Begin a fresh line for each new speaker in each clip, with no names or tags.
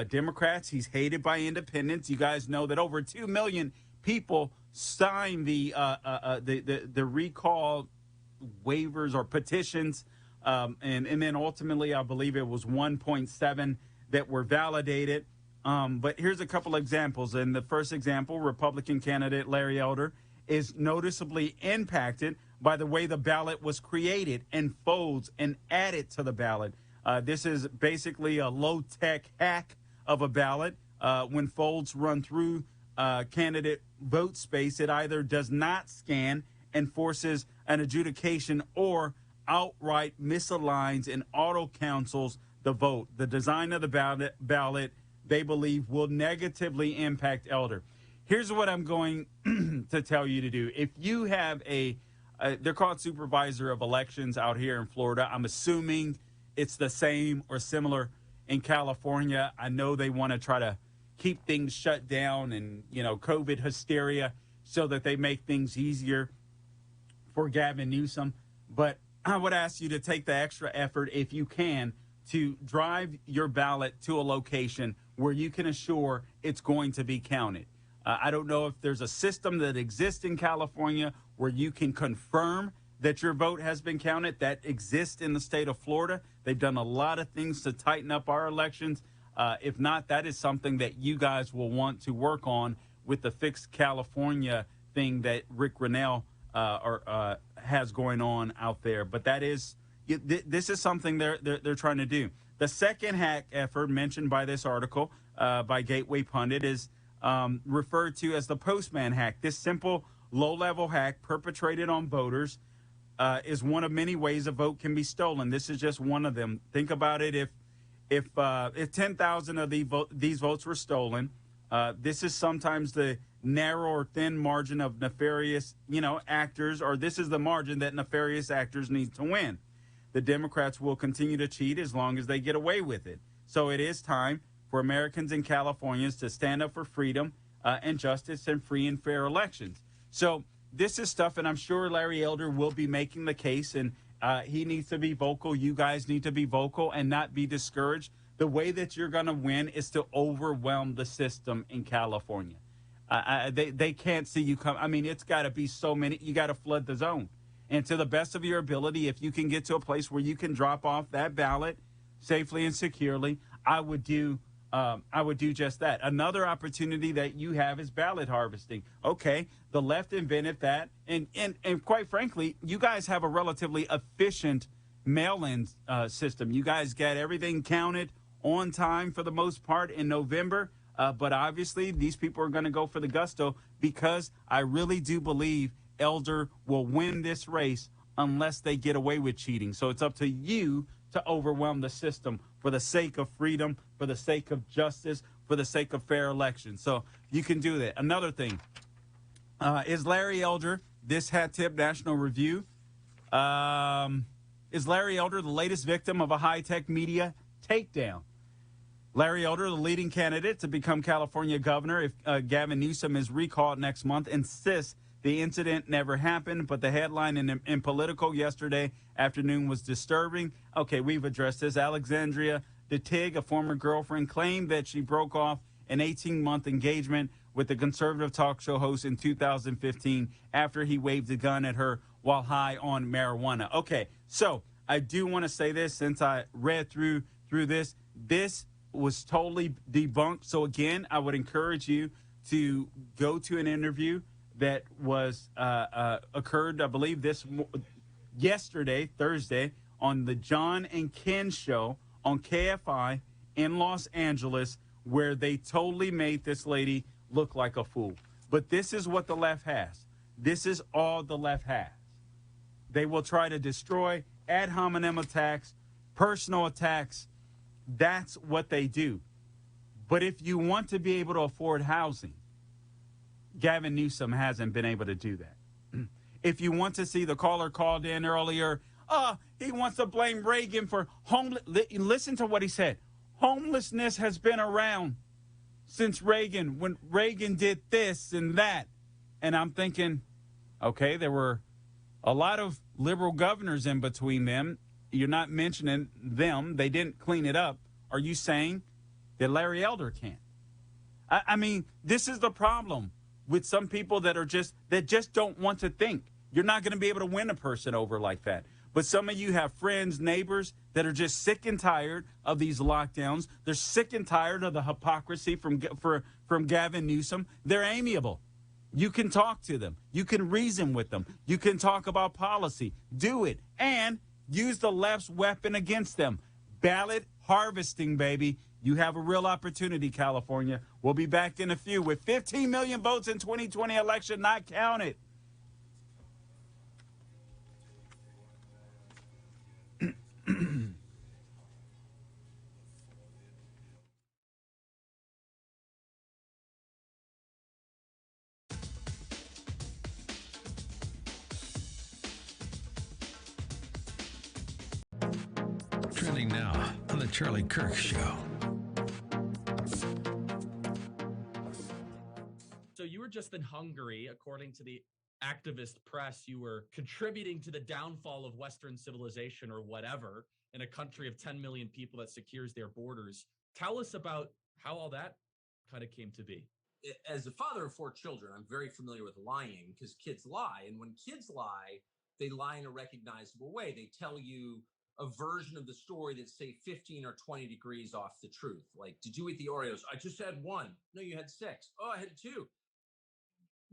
Democrats. He's hated by independents. You guys know that over 2 million people signed the recall waivers or petitions, and then ultimately, I believe it was 1.7 that were validated. But here's a couple examples. In the first example, Republican candidate Larry Elder is noticeably impacted by the way the ballot was created and folds and added to the ballot. This is basically a low-tech hack of a ballot. When folds run through candidate vote space, it either does not scan and forces an adjudication or outright misaligns and auto-cancels the vote. The design of the ballot, they believe, will negatively impact Elder. Here's what I'm going to tell you to do. If you have they're called supervisor of elections out here in Florida. I'm assuming it's the same or similar in California. I know they want to try to keep things shut down and, COVID hysteria so that they make things easier for Gavin Newsom. But I would ask you to take the extra effort, if you can, to drive your ballot to a location where you can assure it's going to be counted. I don't know if there's a system that exists in California where you can confirm that your vote has been counted. That exists in the state of Florida. They've done a lot of things to tighten up our elections. If not, that is something that you guys will want to work on with the Fix California thing that Rick Grinnell has going on out there. But this is something they're trying to do. The second hack effort mentioned by this article by Gateway Pundit is referred to as the Postman hack. This simple, low-level hack perpetrated on voters is one of many ways a vote can be stolen. This is just one of them. Think about it. If 10,000 of these votes were stolen, this is sometimes the narrow or thin margin of nefarious, actors, or this is the margin that nefarious actors need to win. The Democrats will continue to cheat as long as they get away with it. So it is time for Americans and Californians to stand up for freedom and justice and free and fair elections. So this is stuff, and I'm sure Larry Elder will be making the case, and he needs to be vocal. You guys need to be vocal and not be discouraged. The way that you're going to win is to overwhelm the system in California. They can't see you come. I mean, it's got to be so many. You got to flood the zone. And to the best of your ability, if you can get to a place where you can drop off that ballot safely and securely, I would do just that. Another opportunity that you have is ballot harvesting. Okay, the left invented that, and quite frankly, you guys have a relatively efficient mail-in system. You guys get everything counted on time for the most part in November, but obviously these people are going to go for the gusto, because I really do believe Elder will win this race unless they get away with cheating. So it's up to you to overwhelm the system for the sake of freedom, for the sake of justice, for the sake of fair elections. So you can do that. Another thing is Larry Elder. This Hat Tip National Review. Is Larry Elder the latest victim of a high-tech media takedown? Larry Elder, the leading candidate to become California governor if Gavin Newsom is recalled next month, insists the incident never happened, but the headline in Politico yesterday afternoon was disturbing. Okay, we've addressed this. Alexandria DeTig, a former girlfriend, claimed that she broke off an 18-month engagement with the conservative talk show host in 2015 after he waved a gun at her while high on marijuana. Okay, so I do want to say this, since I read through this. This was totally debunked. So again, I would encourage you to go to an interview that was occurred, I believe, yesterday, Thursday, on the John and Ken show on KFI in Los Angeles, where they totally made this lady look like a fool. But this is what the left has. This is all the left has. They will try to destroy ad hominem attacks, personal attacks. That's what they do. But if you want to be able to afford housing, Gavin Newsom hasn't been able to do that. If you want to see, the caller called in earlier, he wants to blame Reagan for homeless. Listen to what he said. Homelessness has been around since Reagan, when Reagan did this and that. And I'm thinking, okay, there were a lot of liberal governors in between them. You're not mentioning them. They didn't clean it up. Are you saying that Larry Elder can't. I mean, this is the problem with some people that just don't want to think. You're not going to be able to win a person over like that. But some of you have friends, neighbors that are just sick and tired of these lockdowns. They're sick and tired of the hypocrisy from Gavin Newsom. They're amiable. You can talk to them. You can reason with them. You can talk about policy. Do it. And use the left's weapon against them. Ballot harvesting, baby. You have a real opportunity, California. We'll be back in a few with 15 million votes in 2020 election not counted.
Trending now on the Charlie Kirk Show.
So you were just in Hungary, according to the activist press. You were contributing to the downfall of Western civilization or whatever in a country of 10 million people that secures their borders. Tell us about how all that kind of came to be.
As a father of 4 children, I'm very familiar with lying because kids lie. And when kids lie, they lie in a recognizable way. They tell you a version of the story that's, say, 15 or 20 degrees off the truth. Like, did you eat the Oreos? I just had 1. No, you had 6. Oh, I had 2.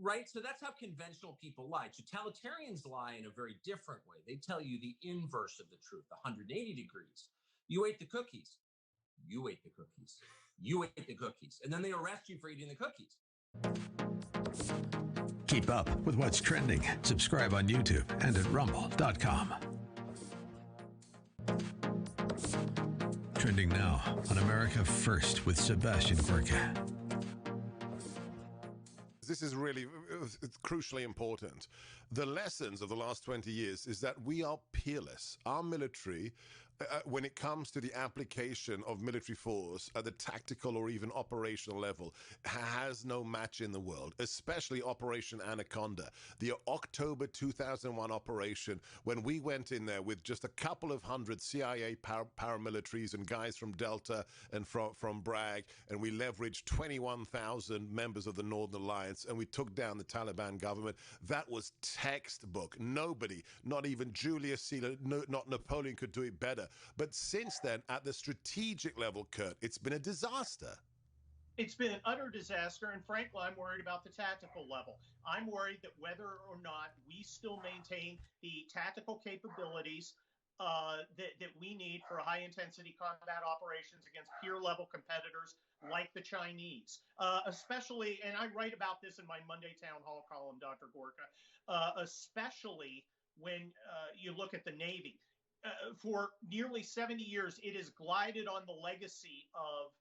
Right? So that's how conventional people lie. Totalitarians lie in a very different way. They tell you the inverse of the truth, 180 degrees. You ate the cookies. You ate the cookies. You ate the cookies. And then they arrest you for eating the cookies.
Keep up with what's trending. Subscribe on YouTube and at rumble.com. Trending now on America First with Sebastian Gorka.
This is really it's crucially important. The lessons of the last 20 years is that we are peerless. Our military, when it comes to the application of military force at the tactical or even operational level, has no match in the world, especially Operation Anaconda. The October 2001 operation, when we went in there with just a couple of hundred CIA paramilitaries and guys from Delta and from Bragg, and we leveraged 21,000 members of the Northern Alliance, and we took down the Taliban government. That was textbook. Nobody, not even Julius Caesar, not Napoleon, could do it better. But since then, at the strategic level, Kurt, it's been a disaster.
It's been an utter disaster, and frankly, I'm worried about the tactical level. I'm worried that whether or not we still maintain the tactical capabilities that we need for high-intensity combat operations against peer-level competitors like the Chinese, especially, and I write about this in my Monday Town Hall column, Dr. Gorka, especially when you look at the Navy. For nearly 70 years, it has glided on the legacy of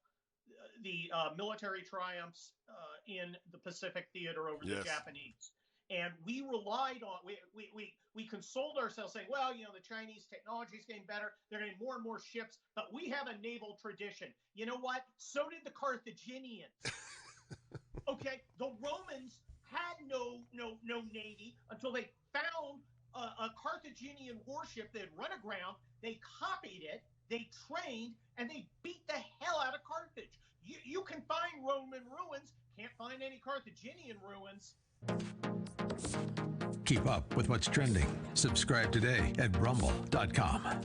the military triumphs in the Pacific theater over the Japanese. And we relied on, we consoled ourselves saying, well, you know, the Chinese technology is getting better. They're getting more and more ships, but we have a naval tradition. You know what? So did the Carthaginians. Okay, the Romans had no navy until they found a Carthaginian warship that had run aground. They copied it, they trained, and they beat the hell out of Carthage. You can find Roman ruins, can't find any Carthaginian ruins.
Keep up with what's trending. Subscribe today at rumble.com.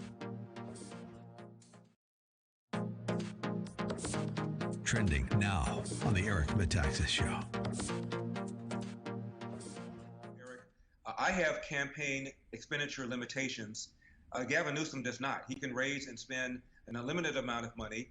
Trending now on the Eric Metaxas Show.
I have campaign expenditure limitations. Gavin Newsom does not. He can raise and spend an unlimited amount of money.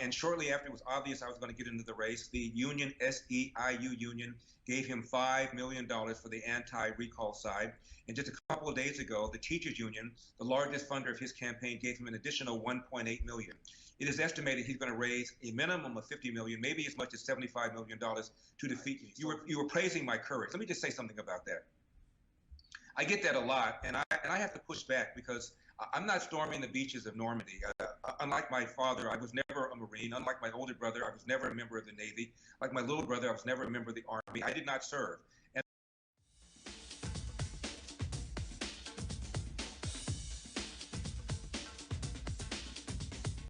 And shortly after it was obvious I was going to get into the race, the union, SEIU union, gave him $5 million for the anti-recall side. And just a couple of days ago, the teachers union, the largest funder of his campaign, gave him an additional $1.8 million. It is estimated he's going to raise a minimum of $50 million, maybe as much as $75 million to defeat me. You were praising my courage. Let me just say something about that. I get that a lot, and I have to push back because I'm not storming the beaches of Normandy. Unlike my father, I was never a Marine. Unlike my older brother, I was never a member of the Navy. Like my little brother, I was never a member of the Army. I did not serve.